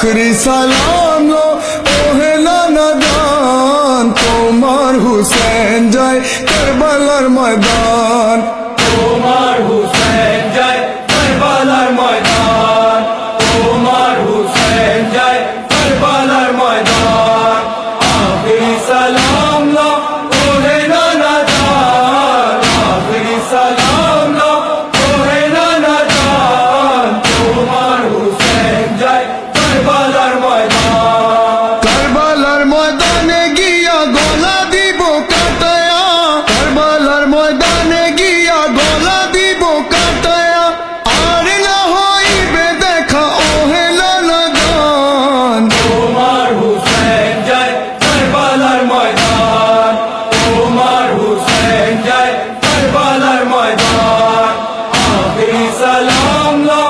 आखिरी सलाम लो ओहे नाना जान तोमार हुसैन जाए करबलार मैदान তোমার হুসেন যায় কারবালার ময়দান তোমার হুসেন যায় কারবালার ময়দান আখিরি সালাম লো ওহে নানা জান আখিরি সালাম লো ওহে নানা জান তোমার হুসেন যায় কারবালার ময়দান करबलार मैदाने गिया गला দিব কাটায়া करबलाর मैदाने गिया गला দিব কাটায়া আর না হইবে দেখা ওহে নানা জান তোমার হুসেন যায় কারবালার ময়দান তোমার হুসেন যায় কারবালার ময়দান আখিরি সালাম লো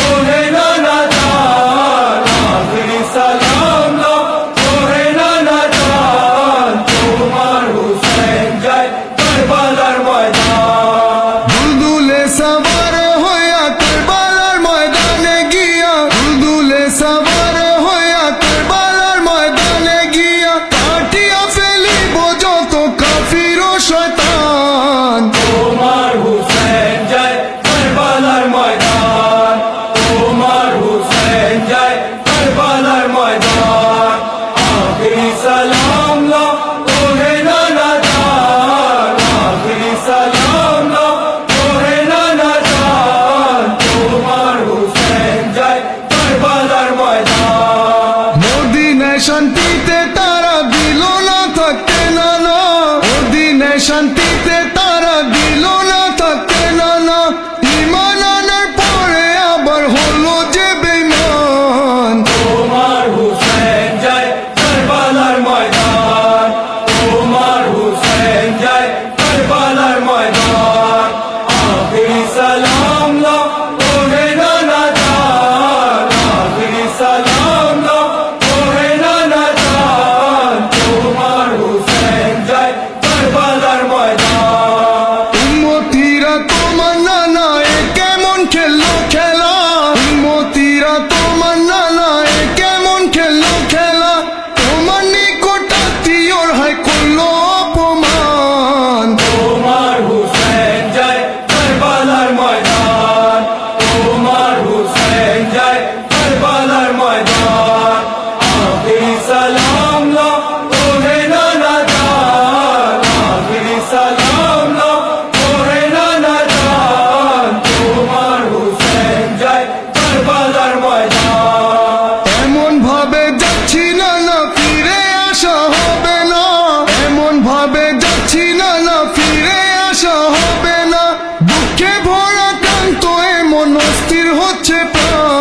ওহে নানা জান আখিরি সালাম লো ওহে নানা জান তোমার হুসেন যায় কারবালার ময়দান দুলদুলে সবার হইয়া করবলার ময়দানে গিয়া দুলদুলে সবার হইয়া করবলার ময়দানে গিয়া কাটিয়া ফেলিব যত কাফির ও শয়তান তোমার হুসেন যায় কারবালার ময়দান তোমার হুসেন যায় কারবালার ময়দান আখিরি সালাম লো ওহে নানা জান আখিরি সালাম লো ওহে নানা জান তোমার হুসেন যায় কারবালার ময়দান মদিনায় শান্তিতে তারা দিল না থাকতে নানা মদিনায় শান্তিতে তারা দিল না থাকতে নানা ঈমান আনার পরে আবার হলো যে বেঈমান তোমার হুসেন যায় কারবালার ময়দান তোমার হুসেন যায় কারবালার ময়দান আখিরি সালাম লো ওহে নানা জান আখিরি সালাম লো ওহে নানা জান তোমার হুসেন যায় কারবালার ময়দান উম্মতিরা তোমার নানা এ কেমন খেললো খেলা উম্মতিরা তোমার নানা এ কেমন খেললো খেলা তোমার নিকট আত্মীয়র হায় করলো অপমান তোমার হুসেন যায় কারবালার ময়দান তোমার হুসেন যায় কারবালার ময়দান আখিরি সালাম লো ওহে নানা জান আখিরি সালাম লো ওহে নানা জান তোমার হুসেন যায় কারবালার ময়দান এমন ভাবে যাচ্ছি না ফিরে আসা হবে না এমন ভাবে যাচ্ছি না ফিরে আসা হবে না দুঃখে ভরা ক্লান্ত এমন অস্থির হচ্ছে প্রাণ